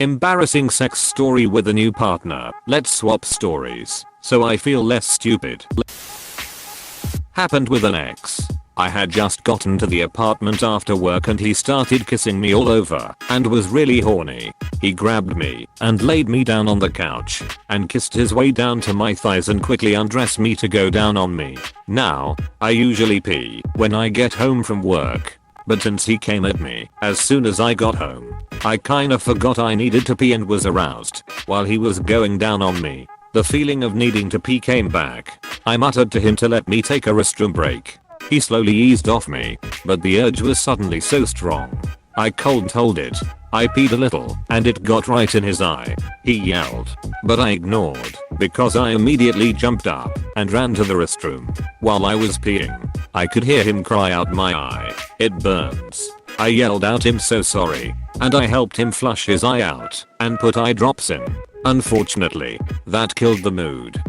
Embarrassing sex story with a new partner. Let's swap stories, so I feel less stupid. Happened with an ex. I had just gotten to the apartment after work and he started kissing me all over and was really horny. He grabbed me and laid me down on the couch and kissed his way down to my thighs and quickly undressed me to go down on me. Now, I usually pee when I get home from work, but since he came at me as soon as I got home, I kinda forgot I needed to pee and was aroused while he was going down on me. The feeling of needing to pee came back. I muttered to him to let me take a restroom break. He slowly eased off me, but the urge was suddenly so strong. I cold told it. I peed a little and it got right in his eye. He yelled, but I ignored because I immediately jumped up and ran to the restroom. While I was peeing, I could hear him cry out, "My eye, it burns." I yelled out, "I'm so sorry," and I helped him flush his eye out and put eye drops in. Unfortunately, that killed the mood.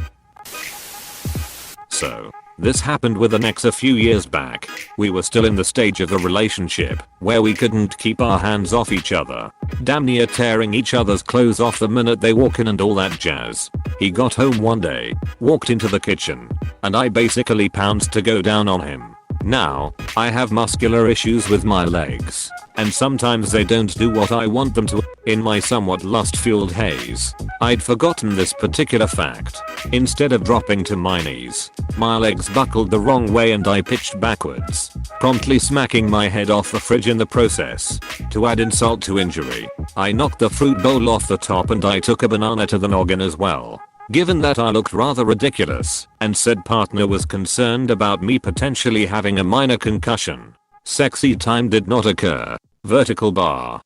So, this happened with an ex a few years back. We were still in the stage of the relationship where we couldn't keep our hands off each other, damn near tearing each other's clothes off the minute they walk in and all that jazz. He got home one day, walked into the kitchen, and I basically pounced to go down on him. Now, I have muscular issues with my legs, and sometimes they don't do what I want them to. In my somewhat lust-fueled haze, I'd forgotten this particular fact. Instead of dropping to my knees, my legs buckled the wrong way and I pitched backwards, promptly smacking my head off the fridge in the process. To add insult to injury, I knocked the fruit bowl off the top and I took a banana to the noggin as well. Given that I looked rather ridiculous, and said partner was concerned about me potentially having a minor concussion, sexy time did not occur. Vertical bar.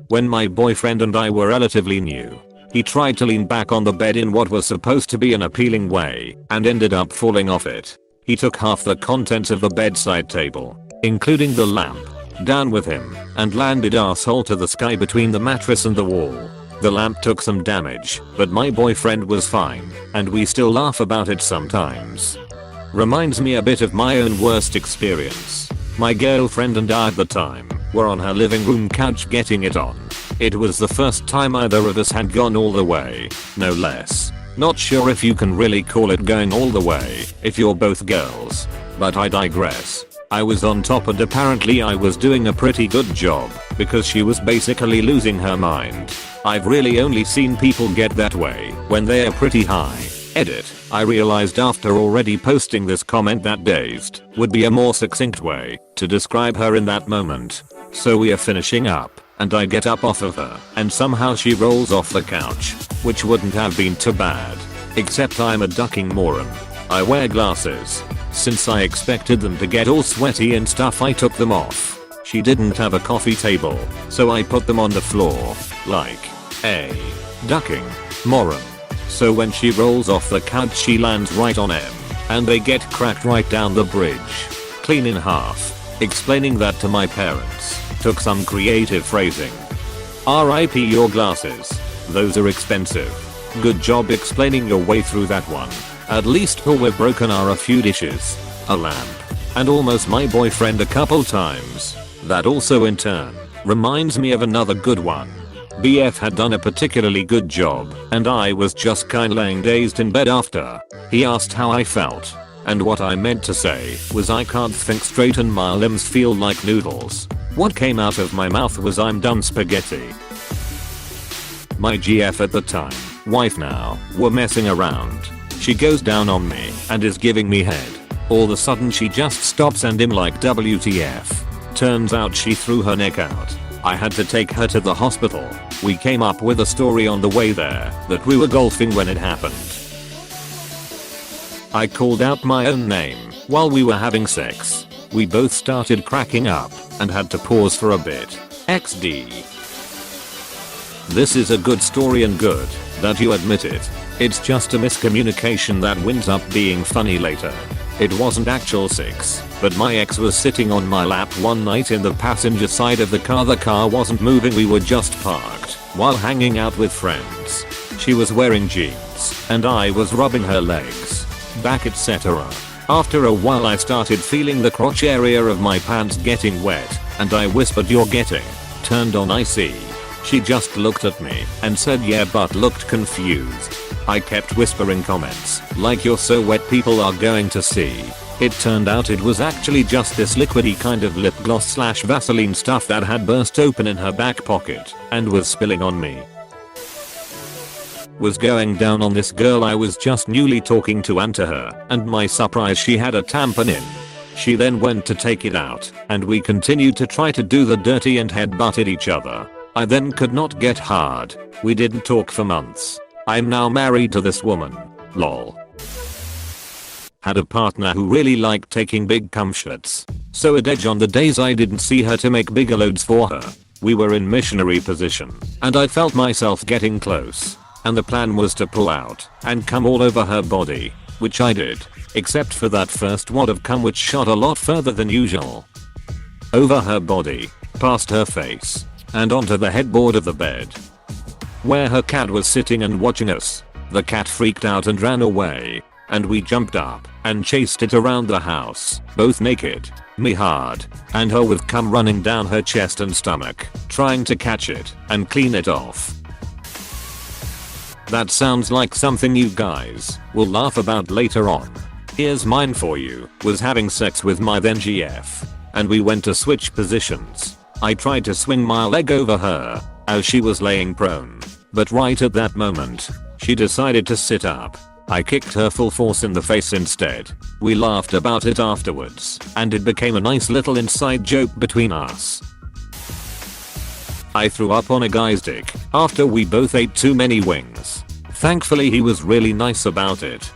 When my boyfriend and I were relatively new, he tried to lean back on the bed in what was supposed to be an appealing way and ended up falling off it. He took half the contents of the bedside table, including the lamp, down with him and landed asshole to the sky between the mattress and the wall. The lamp took some damage, but my boyfriend was fine, and we still laugh about it sometimes. Reminds me a bit of my own worst experience. My girlfriend and I at the time were on her living room couch getting it on. It was the first time either of us had gone all the way, no less. Not sure if you can really call it going all the way if you're both girls, but I digress. I was on top and apparently I was doing a pretty good job because she was basically losing her mind. I've really only seen people get that way when they are pretty high. Edit. I realized after already posting this comment that dazed would be a more succinct way to describe her in that moment. So we are finishing up and I get up off of her and somehow she rolls off the couch, which wouldn't have been too bad. Except I'm a ducking moron. I wear glasses. Since I expected them to get all sweaty and stuff, I took them off. She didn't have a coffee table, so I put them on the floor, like a ducking moron. So when she rolls off the couch she lands right on M, and they get cracked right down the bridge, clean in half. Explaining that to my parents took some creative phrasing. RIP your glasses, those are expensive. Good job explaining your way through that one. At least all we've broken are a few dishes, a lamp, and almost my boyfriend a couple times. That also in turn reminds me of another good one. BF had done a particularly good job and I was just kinda laying dazed in bed after. He asked how I felt, and what I meant to say was I can't think straight and my limbs feel like noodles. What came out of my mouth was I'm done spaghetti. My GF at the time, wife now, were messing around. She goes down on me and is giving me head. All of a sudden she just stops and I'm like WTF. Turns out she threw her neck out. I had to take her to the hospital. We came up with a story on the way there that we were golfing when it happened. I called out my own name while we were having sex. We both started cracking up and had to pause for a bit. XD. This is a good story and good that you admit it. It's just a miscommunication that winds up being funny later. It wasn't actual sex, but my ex was sitting on my lap one night in the passenger side of the car. The car wasn't moving, we were just parked while hanging out with friends. She was wearing jeans and I was rubbing her legs, back, etc. After a while I started feeling the crotch area of my pants getting wet and I whispered, "You're getting turned on, I see." She just looked at me and said yeah but looked confused. I kept whispering comments like you're so wet people are going to see. It turned out it was actually just this liquidy kind of lip gloss slash Vaseline stuff that had burst open in her back pocket and was spilling on me. Was going down on this girl I was just newly talking to, and to her and my surprise she had a tampon in. She then went to take it out and we continued to try to do the dirty and headbutted each other. I then could not get hard. We didn't talk for months. I'm now married to this woman. Lol. Had a partner who really liked taking big cum shots. So I'd edge on the days I didn't see her to make bigger loads for her. We were in missionary position and I felt myself getting close. And the plan was to pull out and cum all over her body, which I did, except for that first wad of cum which shot a lot further than usual. Over her body, past her face, and onto the headboard of the bed, where her cat was sitting and watching us. The cat freaked out and ran away, and we jumped up and chased it around the house, both naked, me hard, and her with cum running down her chest and stomach, trying to catch it and clean it off. That sounds like something you guys will laugh about later on. Here's mine for you. Was having sex with my then GF, and we went to switch positions. I tried to swing my leg over her as she was laying prone, but right at that moment, she decided to sit up. I kicked her full force in the face instead. We laughed about it afterwards, and it became a nice little inside joke between us. I threw up on a guy's dick after we both ate too many wings. Thankfully he was really nice about it.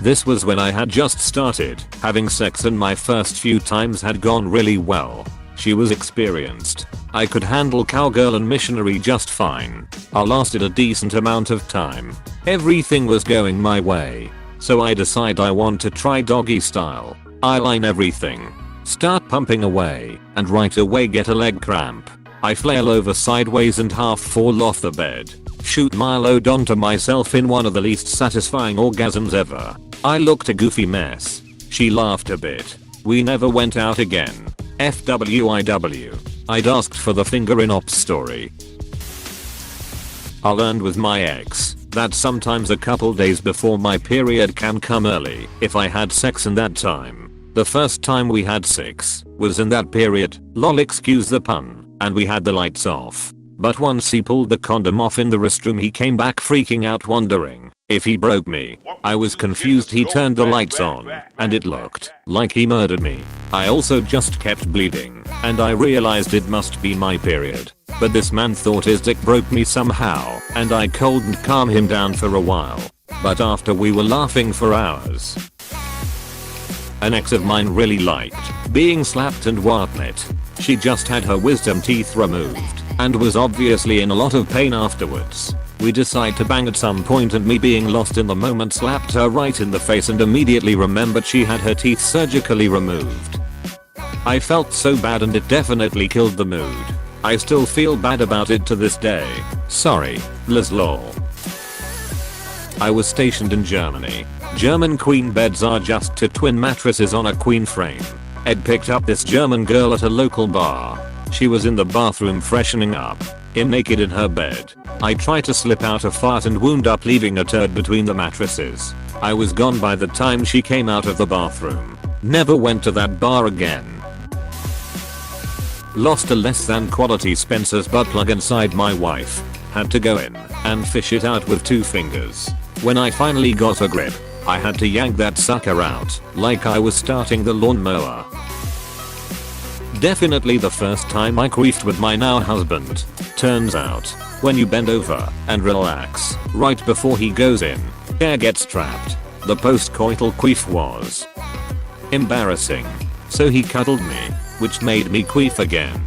This was when I had just started having sex and my first few times had gone really well. She was experienced. I could handle cowgirl and missionary just fine. I lasted a decent amount of time. Everything was going my way. So I decide I want to try doggy style. I line everything, start pumping away, and right away get a leg cramp. I flail over sideways and half fall off the bed. Shoot my load onto myself in one of the least satisfying orgasms ever. I looked a goofy mess. She laughed a bit. We never went out again. FWIW. I'd asked for the finger in ops story. I learned with my ex that sometimes a couple days before my period can come early if I had sex in that time. The first time we had sex was in that period, lol excuse the pun, and we had the lights off. But once he pulled the condom off in the restroom he came back freaking out wondering if he broke me. I was confused. He turned the lights on and it looked like he murdered me. I also just kept bleeding and I realized it must be my period. But this man thought his dick broke me somehow and I couldn't calm him down for a while. But after we were laughing for hours. An ex of mine really liked being slapped and whatnot. She just had her wisdom teeth removed and was obviously in a lot of pain afterwards. We decide to bang at some point and me being lost in the moment slapped her right in the face and immediately remembered she had her teeth surgically removed. I felt so bad and it definitely killed the mood. I still feel bad about it to this day. Sorry, Liz lol. I was stationed in Germany. German queen beds are just two twin mattresses on a queen frame. Ed picked up this German girl at a local bar. She was in the bathroom freshening up, naked in her bed. I tried to slip out a fart and wound up leaving a turd between the mattresses. I was gone by the time she came out of the bathroom. Never went to that bar again. Lost a less than quality Spencer's butt plug inside my wife. Had to go in and fish it out with 2 fingers. When I finally got a grip, I had to yank that sucker out like I was starting the lawnmower. Definitely the first time I queefed with my now husband. Turns out, when you bend over and relax right before he goes in, air gets trapped. The post-coital queef was embarrassing. So he cuddled me, which made me queef again.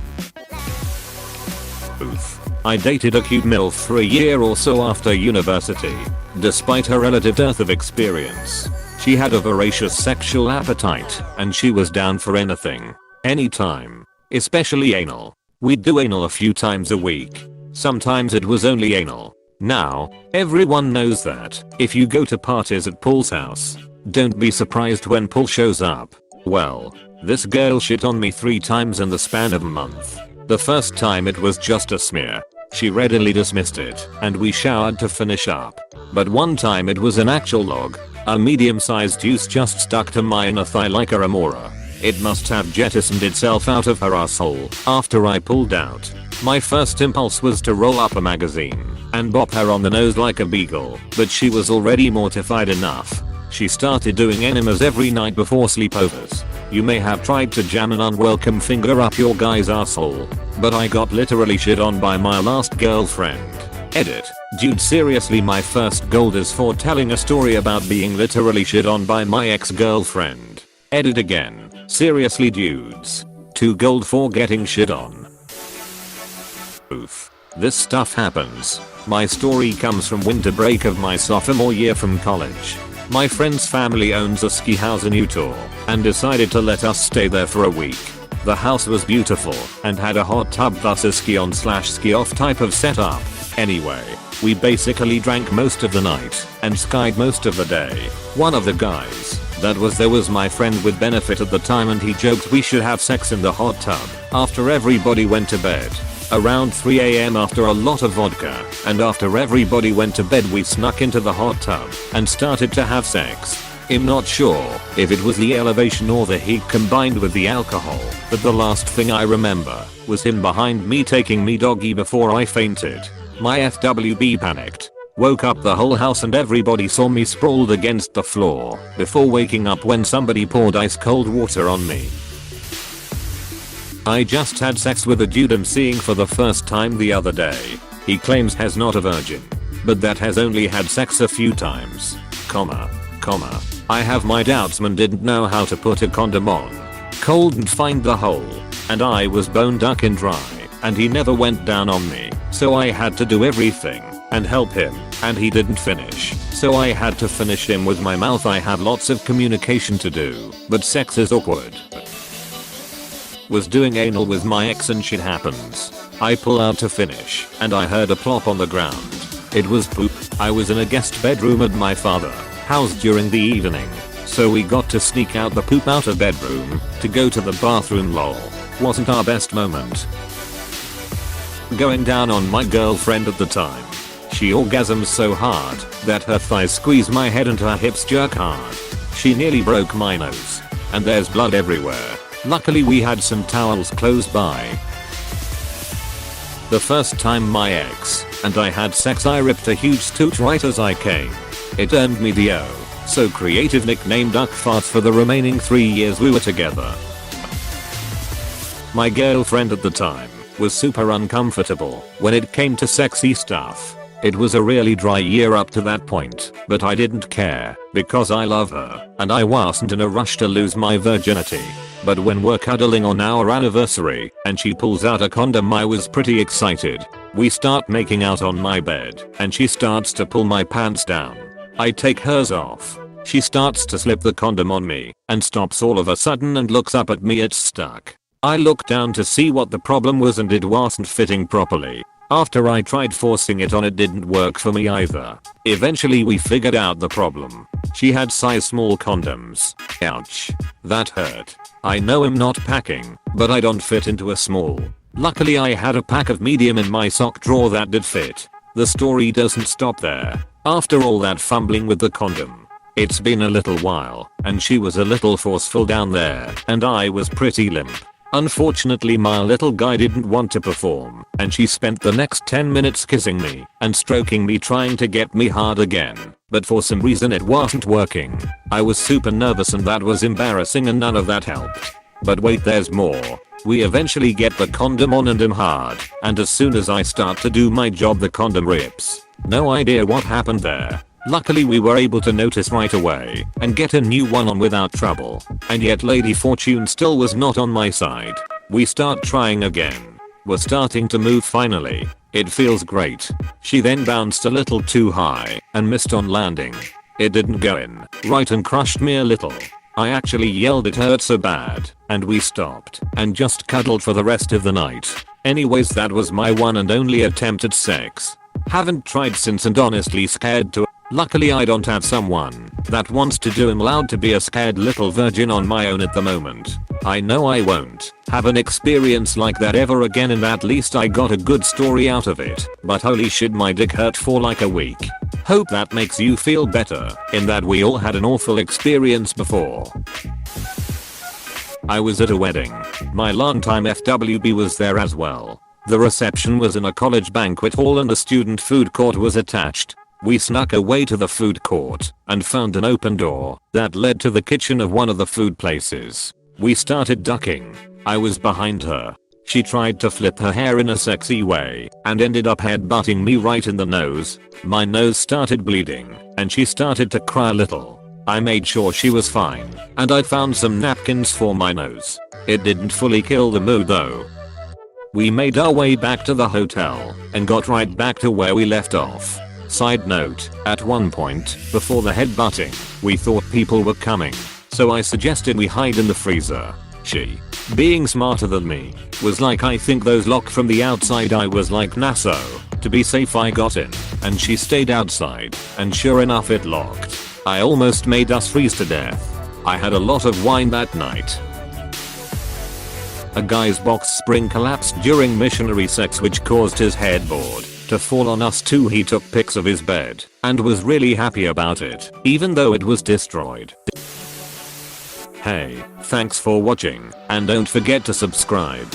Oof. I dated a cute MILF for a year or so after university. Despite her relative dearth of experience, she had a voracious sexual appetite and she was down for anything. Anytime. Especially anal. We'd do anal a few times a week. Sometimes it was only anal. Now, everyone knows that if you go to parties at Paul's house, don't be surprised when Paul shows up. Well, this girl shit on me 3 times in the span of a month. The first time it was just a smear. She readily dismissed it, and we showered to finish up. But one time it was an actual log. A medium-sized juice just stuck to my inner thigh like a remora. It must have jettisoned itself out of her asshole after I pulled out. My first impulse was to roll up a magazine and bop her on the nose like a beagle, but she was already mortified enough. She started doing enemas every night before sleepovers. You may have tried to jam an unwelcome finger up your guy's asshole, but I got literally shit on by my last girlfriend. Edit. Dude, seriously, my first gold is for telling a story about being literally shit on by my ex-girlfriend. Edit again. Seriously dudes. 2 gold for getting shit on. Oof. This stuff happens. My story comes from winter break of my sophomore year from college. My friend's family owns a ski house in Utah and decided to let us stay there for a week. The house was beautiful and had a hot tub plus a ski on / ski off type of setup. Anyway, we basically drank most of the night and skied most of the day. One of the guys that was there was my friend with benefit at the time, and he joked we should have sex in the hot tub after everybody went to bed. Around 3 AM after a lot of vodka, and after everybody went to bed, we snuck into the hot tub and started to have sex. I'm not sure if it was the elevation or the heat combined with the alcohol, but the last thing I remember was him behind me taking me doggy before I fainted. My FWB panicked, woke up the whole house, and everybody saw me sprawled against the floor before waking up when somebody poured ice cold water on me. I just had sex with a dude I'm seeing for the first time the other day. He claims he's not a virgin, but that has only had sex a few times. I have my doubts. Man didn't know how to put a condom on. Couldn't find the hole, and I was bone duck and dry, and he never went down on me, so I had to do everything and help him, and he didn't finish, so I had to finish him with my mouth. I had lots of communication to do, but sex is awkward. Was doing anal with my ex and shit happens. I pull out to finish, and I heard a plop on the ground. It was poop. I was in a guest bedroom at my father's house during the evening, so we got to sneak out the poop out of bedroom to go to the bathroom. Lol. Wasn't our best moment. Going down on my girlfriend at the time. She orgasms so hard that her thighs squeeze my head and her hips jerk hard. She nearly broke my nose, and there's blood everywhere. Luckily we had some towels close by. The first time my ex and I had sex, I ripped a huge stoot right as I came. It earned me the so creative nickname Duck Farts for the remaining 3 years we were together. My girlfriend at the time was super uncomfortable when it came to sexy stuff. It was a really dry year up to that point, but I didn't care because I love her and I wasn't in a rush to lose my virginity. But when we're cuddling on our anniversary and she pulls out a condom, I was pretty excited. We start making out on my bed and she starts to pull my pants down. I take hers off. She starts to slip the condom on me and stops all of a sudden and looks up at me. It's stuck. I look down to see what the problem was, and it wasn't fitting properly. After I tried forcing it on, it didn't work for me either. Eventually we figured out the problem. She had size small condoms. Ouch. That hurt. I know I'm not packing, but I don't fit into a small. Luckily I had a pack of medium in my sock drawer that did fit. The story doesn't stop there. After all that fumbling with the condom, it's been a little while, and she was a little forceful down there, and I was pretty limp. Unfortunately my little guy didn't want to perform, and she spent the next 10 minutes kissing me and stroking me, trying to get me hard again, but for some reason it wasn't working. I was super nervous and that was embarrassing, and none of that helped. But wait, there's more. We eventually get the condom on and I'm hard, and as soon as I start to do my job the condom rips. No idea what happened there. Luckily we were able to notice right away and get a new one on without trouble, and yet Lady Fortune still was not on my side. We start trying again. We're starting to move finally. It feels great. She then bounced a little too high and missed on landing. It didn't go in right and crushed me a little. I actually yelled it hurt so bad, and we stopped and just cuddled for the rest of the night. Anyways, that was my one and only attempt at sex. Haven't tried since and honestly scared to Luckily I don't have someone that wants to do him loud to be a scared little virgin on my own at the moment. I know I won't have an experience like that ever again, and at least I got a good story out of it, but holy shit my dick hurt for like a week. Hope that makes you feel better, in that we all had an awful experience before. I was at a wedding. My longtime FWB was there as well. The reception was in a college banquet hall and the student food court was attached. We snuck away to the food court and found an open door that led to the kitchen of one of the food places. We started ducking. I was behind her. She tried to flip her hair in a sexy way and ended up headbutting me right in the nose. My nose started bleeding and she started to cry a little. I made sure she was fine and I found some napkins for my nose. It didn't fully kill the mood though. We made our way back to the hotel and got right back to where we left off. Side note, at one point, before the headbutting, we thought people were coming, so I suggested we hide in the freezer. She, being smarter than me, was like, I think those lock from the outside. I was like, nah, so, to be safe I got in, and she stayed outside, and sure enough it locked. I almost made us freeze to death. I had a lot of wine that night. A guy's box spring collapsed during missionary sex, which caused his headboard to fall on us too. He took pics of his bed and was really happy about it, even though it was destroyed. Hey, thanks for watching, and don't forget to subscribe.